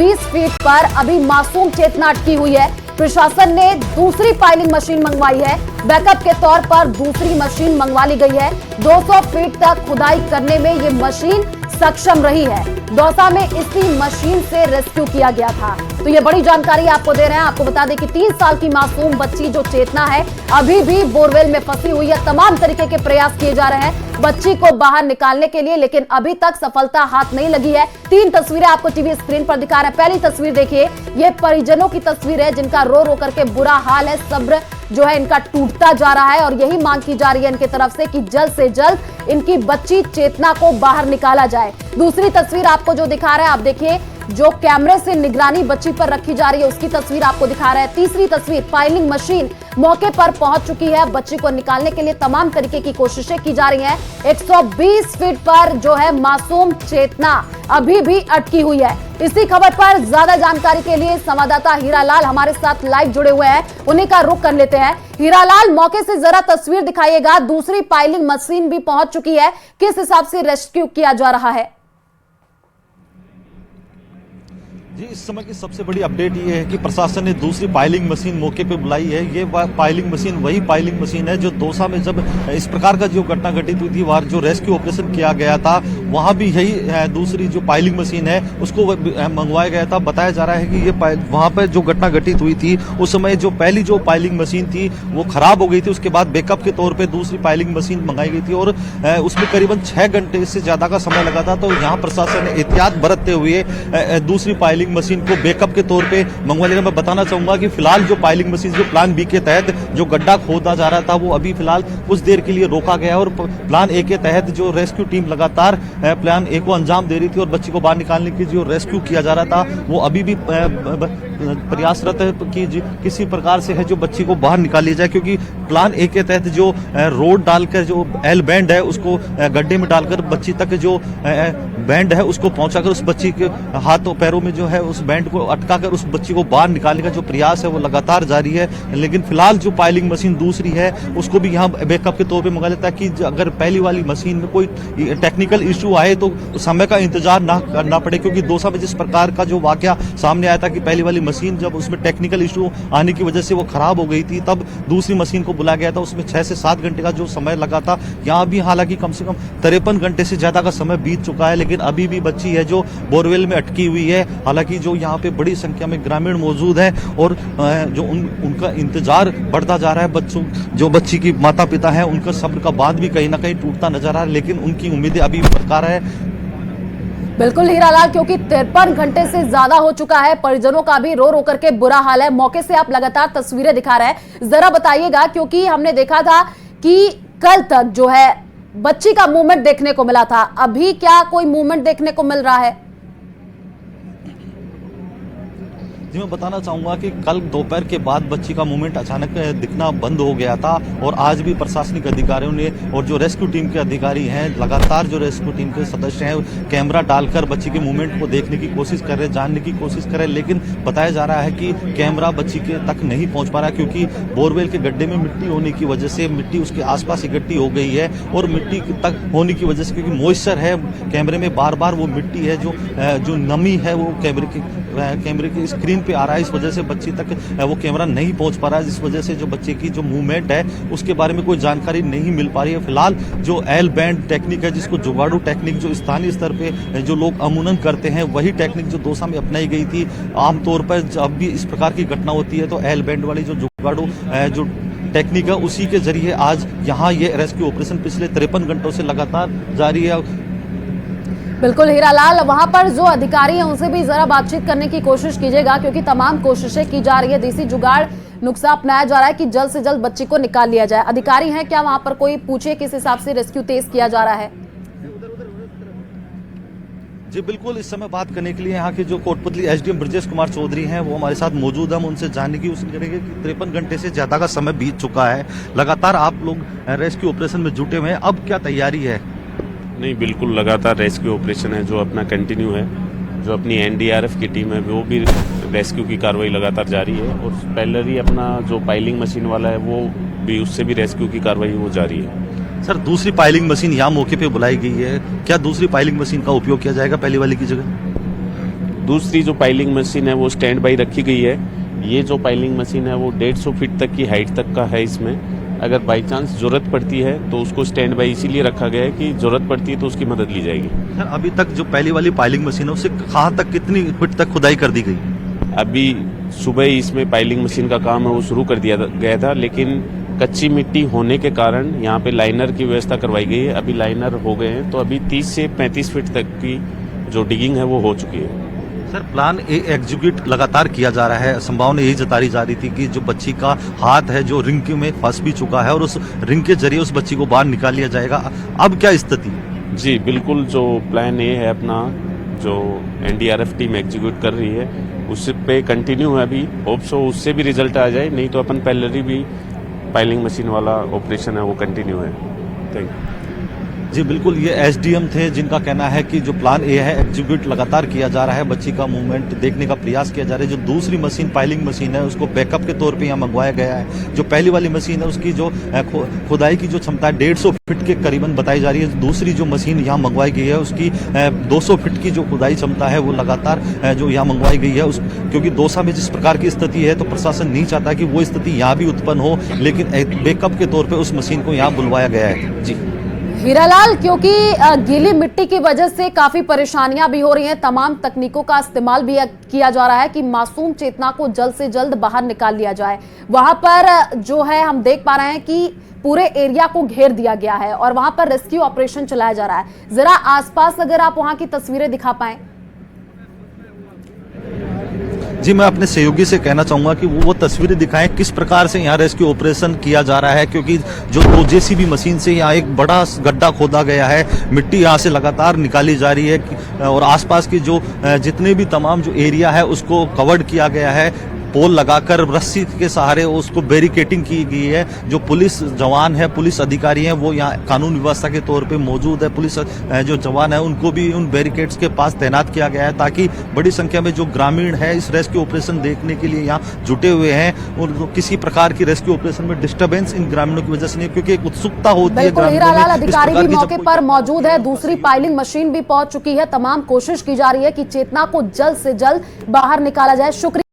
120 feet पर अभी मासूम चेतना अटकी हुई है। प्रशासन ने दूसरी पाइलिंग मशीन मंगवाई है। बैकअप के तौर पर दूसरी मशीन मंगवा ली गई है। 200 फीट तक खुदाई करने में ये मशीन सक्षम रही है। दौसा में इसी मशीन से रेस्क्यू किया गया था। तो ये बड़ी जानकारी आपको दे रहे हैं। आपको बता दें कि 3 साल की मासूम बच्ची जो चेतना है अभी भी बोरवेल में फंसी हुई है। तमाम तरीके के प्रयास किए जा रहे हैं बच्ची को बाहर निकालने के लिए, लेकिन अभी तक सफलता हाथ नहीं लगी है। 3 तस्वीरें आपको टीवी स्क्रीन पर दिखा रहे हैं। पहली तस्वीर देखिए, ये परिजनों की तस्वीर है जिनका रो रो करके बुरा हाल है। सब्र जो है इनका टूटता जा रहा है और यही मांग की जा रही है इनके तरफ से कि जल्द से जल्द इनकी बच्ची चेतना को बाहर निकाला जाए। दूसरी तस्वीर आपको जो दिखा रहा है, आप देखिए, जो कैमरे से निगरानी बच्ची पर रखी जा रही है उसकी तस्वीर आपको दिखा रहा है। तीसरी तस्वीर, पाइलिंग मशीन मौके पर पहुंच चुकी है। बच्ची को निकालने के लिए तमाम तरीके की कोशिशें की जा रही हैं। 120 फीट पर जो है मासूम चेतना अभी भी अटकी हुई है। इसी खबर पर ज्यादा जानकारी के लिए संवाददाता हीरालाल हमारे साथ लाइव जुड़े हुए हैं, उन्हीं का रुख कर लेते हैं। हीरालाल, मौके से जरा तस्वीर दिखाइएगा। दूसरी पाइलिंग मशीन भी पहुंच चुकी है, किस हिसाब से रेस्क्यू किया जा रहा है? जी, इस समय की सबसे बड़ी अपडेट ये है कि प्रशासन ने दूसरी पाइलिंग मशीन मौके पे बुलाई है। ये पाइलिंग मशीन वही पाइलिंग मशीन है जो दौसा में जब इस प्रकार का जो घटना घटित हुई थी, वहां जो रेस्क्यू ऑपरेशन किया गया था, वहां भी यही दूसरी जो पाइलिंग मशीन है उसको मंगवाया गया था। बताया जा रहा है कि ये वहां पर जो घटना घटित हुई थी उस समय जो पहली जो पाइलिंग मशीन थी वो खराब हो गई थी। उसके बाद बैकअप के तौर पर दूसरी पाइलिंग मशीन मंगाई गई थी और उसमें करीबन 6 घंटे से ज्यादा का समय लगा था। तो यहाँ प्रशासन ने एहतियात बरतते हुए दूसरी पाइलिंग मशीन को बैकअप के तौर पे मंगवा लेगा। मैं बताना चाहूंगा कि फिलहाल जो पाइलिंग मशीन जो प्लान बी के तहत जो गड्ढा खोदा जा रहा था वो अभी फिलहाल कुछ देर के लिए रोका गया और प्लान ए के तहत जो रेस्क्यू टीम लगातार प्लान ए को अंजाम दे रही थी और बच्ची को बाहर निकालने की जो रेस्क्यू किया जा रहा था वो अभी भी प्रयासरत है कि किसी प्रकार से है जो बच्ची को बाहर निकाल लिया जाए, क्योंकि प्लान ए के तहत जो रोड डालकर जो एल बैंड है उसको गड्ढे में डालकर बच्ची तक जो बैंड है उसको पहुंचाकर उस बच्ची के हाथों पैरों में जो है उस बैंड को अटकाकर उस बच्ची को बाहर निकालने का जो प्रयास है वो लगातार जारी है। लेकिन फिलहाल जो पाइलिंग मशीन दूसरी है उसको भी यहाँ बैकअप के तौर पे मंगा लेता है कि अगर पहली वाली मशीन में कोई टेक्निकल इश्यू आए तो समय का इंतजार ना करना पड़े, क्योंकि दौसा में जिस प्रकार का जो वाकया सामने आया था कि पहली वाली मशीन जब उसमें टेक्निकल इश्यू आने की वजह से वो खराब हो गई थी, तब दूसरी मशीन को बुलाया गया था। उसमें 6 से 7 घंटे का जो समय लगा था। यहाँ भी हालांकि कम से कम 53 घंटे से ज्यादा का समय बीत चुका है, लेकिन अभी भी बच्ची है जो बोरवेल में अटकी हुई है। हालांकि जो यहाँ पे बड़ी संख्या में ग्रामीण मौजूद हैं और जो उनका इंतजार बढ़ता जा रहा है। बच्चों जो बच्ची की माता पिता हैं उनका सब्र का बांध भी कहीं ना कहीं टूटता नजर आ रहा है, लेकिन उनकी उम्मीदें अभी बरकरार है। बिल्कुल हीरालाल, क्योंकि 53 घंटे से ज्यादा हो चुका है। परिजनों का भी रो रो करके बुरा हाल है। मौके से आप लगातार तस्वीरें दिखा रहे हैं, जरा बताइएगा, क्योंकि हमने देखा था कि कल तक जो है बच्ची का मूवमेंट देखने को मिला था, अभी क्या कोई मूवमेंट देखने को मिल रहा है? जी, मैं बताना चाहूंगा कि कल दोपहर के बाद बच्ची का मूवमेंट अचानक दिखना बंद हो गया था और आज भी प्रशासनिक अधिकारियों ने और जो रेस्क्यू टीम के अधिकारी हैं लगातार जो रेस्क्यू टीम के सदस्य हैं कैमरा डालकर बच्ची के मूवमेंट को देखने की कोशिश कर रहे हैं, जानने की कोशिश कर रहे हैं। लेकिन बताया जा रहा है कि कैमरा बच्ची के तक नहीं पहुंच पा रहा, क्योंकि बोरवेल के गड्ढे में मिट्टी होने की वजह से मिट्टी उसके आसपास इकट्ठी हो गई है और मिट्टी तक होने की वजह से, क्योंकि मॉइस्चर है कैमरे में, बार बार वो मिट्टी है जो नमी है वो कैमरे की स्क्रीन पे आ रहा है। इस वजह से बच्ची तक वो कैमरा नहीं पहुंच पा रहा है, जिस वजह से जो बच्चे की जो मूवमेंट है उसके बारे में कोई जानकारी नहीं मिल पा रही है। फिलहाल जो एल बैंड टेक्निक है, जिसको जुगाड़ू टेक्निक जो स्थानीय स्तर पे जो लोग अमूनन करते हैं, वही टेक्निक जो दौसा में अपनाई गई थी। आमतौर पर जब भी इस प्रकार की घटना होती है तो एल बैंड वाली जो जुगाड़ू जो टेक्निक है उसी के जरिए आज यहाँ ये रेस्क्यू ऑपरेशन पिछले 53 घंटों से लगातार जारी है। बिल्कुल हीरालाल, वहां पर जो अधिकारी हैं उनसे भी जरा बातचीत करने की कोशिश कीजिएगा, क्योंकि तमाम कोशिशें की जा रही है, देसी जुगाड़ नुस्खा अपनाया जा रहा है कि जल्द से जल्द बच्ची को निकाल लिया जाए। अधिकारी हैं क्या वहां पर? कोई पूछे किस हिसाब से रेस्क्यू तेज किया जा रहा है? जी बिल्कुल, इस समय बात करने के लिए यहाँ के जो कोटपुतली एसडीएम ब्रजेश कुमार चौधरी हैं वो हमारे साथ मौजूद हैं। हम उनसे जानने की कोशिश करेंगे कि 53 घंटे से ज्यादा का समय बीत चुका है, लगातार आप लोग रेस्क्यू ऑपरेशन में जुटे हुए हैं, अब क्या तैयारी है? नहीं, बिल्कुल लगातार रेस्क्यू ऑपरेशन है जो अपना कंटिन्यू है। जो अपनी एनडीआरएफ की टीम है वो भी रेस्क्यू की कार्रवाई लगातार जारी है और पहले ही अपना जो पाइलिंग मशीन वाला है वो भी, उससे भी रेस्क्यू की कार्रवाई वो जारी है। सर, दूसरी पाइलिंग मशीन यहाँ मौके पे बुलाई गई है, क्या दूसरी पाइलिंग मशीन का उपयोग किया जाएगा पहली वाली की जगह? दूसरी जो पाइलिंग मशीन है वो स्टैंड बाई रखी गई है। ये जो पाइलिंग मशीन है वो 150 फीट तक की हाइट तक का है। इसमें अगर बाई चांस ज़रूरत पड़ती है तो उसको स्टैंड बाई इसीलिए रखा गया है कि ज़रूरत पड़ती है तो उसकी मदद ली जाएगी। सर अभी तक जो पहली वाली पाइलिंग मशीन है उससे कहाँ तक कितनी फीट तक खुदाई कर दी गई? अभी सुबह ही इसमें पाइलिंग मशीन का काम है वो शुरू कर दिया गया था, लेकिन कच्ची मिट्टी होने के कारण यहाँ पे लाइनर की व्यवस्था करवाई गई है। अभी लाइनर हो गए हैं तो अभी 30 से 35 फीट तक की जो डिगिंग है वो हो चुकी है। सर प्लान ए एग्जीक्यूट लगातार किया जा रहा है। संभावना यही जताई जा रही थी कि जो बच्ची का हाथ है जो रिंग में फंस भी चुका है और उस रिंग के जरिए उस बच्ची को बाहर निकाल लिया जाएगा। अब क्या स्थिति है? जी बिल्कुल, जो प्लान ए है अपना जो एनडीआरएफ टीम एग्जीक्यूट कर रही है उस पे कंटिन्यू है। अभी होप सो उससे भी रिजल्ट आ जाए, नहीं तो अपन पहले भी पाइलिंग मशीन वाला ऑपरेशन है वो कंटिन्यू है। Thank you. जी बिल्कुल, ये एसडीएम थे जिनका कहना है कि जो प्लान ए है एग्जीक्यूट लगातार किया जा रहा है। बच्ची का मूवमेंट देखने का प्रयास किया जा रहा है। जो दूसरी मशीन पाइलिंग मशीन है उसको बैकअप के तौर पे यहाँ मंगवाया गया है। जो पहली वाली मशीन है उसकी जो खुदाई की जो क्षमता है 150 फीट के करीबन बताई जा रही है। दूसरी जो मशीन यहाँ मंगवाई गई है उसकी 200 फीट की जो खुदाई क्षमता है वो लगातार जो यहाँ मंगवाई गई है। क्योंकि दौसा में जिस प्रकार की स्थिति है तो प्रशासन नहीं चाहता कि वो स्थिति यहाँ भी उत्पन्न हो, लेकिन बैकअप के तौर पर उस मशीन को यहाँ बुलवाया गया है। जी हीरालाल, क्योंकि गीली मिट्टी की वजह से काफी परेशानियां भी हो रही हैं, तमाम तकनीकों का इस्तेमाल भी किया जा रहा है कि मासूम चेतना को जल्द से जल्द बाहर निकाल लिया जाए। वहां पर जो है हम देख पा रहे हैं कि पूरे एरिया को घेर दिया गया है और वहां पर रेस्क्यू ऑपरेशन चलाया जा रहा है। जरा आसपास अगर आप वहां की तस्वीरें दिखा पाएं। जी मैं अपने सहयोगी से कहना चाहूंगा कि वो तस्वीरें दिखाएं किस प्रकार से यहाँ रेस्क्यू ऑपरेशन किया जा रहा है, क्योंकि जो जेसीबी मशीन से यहाँ एक बड़ा गड्ढा खोदा गया है, मिट्टी यहाँ से लगातार निकाली जा रही है और आसपास की जो जितने भी तमाम जो एरिया है उसको कवर्ड किया गया है। पोल लगाकर रस्सी के सहारे उसको बैरिकेटिंग की गई है। जो पुलिस जवान है, पुलिस अधिकारी हैं, वो यहाँ कानून व्यवस्था के तौर पे मौजूद है। पुलिस जो जवान है उनको भी उन बैरिकेड्स के पास तैनात किया गया है ताकि बड़ी संख्या में जो ग्रामीण है इस रेस्क्यू ऑपरेशन देखने के लिए यहाँ जुटे हुए हैं और किसी प्रकार की रेस्क्यू ऑपरेशन में डिस्टर्बेंस इन ग्रामीणों की वजह से नहीं, क्योंकि एक उत्सुकता होती है। हीरालाल, अधिकारी भी मौके पर मौजूद है, दूसरी पाइलिंग मशीन भी पहुंच चुकी है। तमाम कोशिश की जा रही है कि चेतना को जल्द से जल्द बाहर निकाला जाए। शुक्रिया।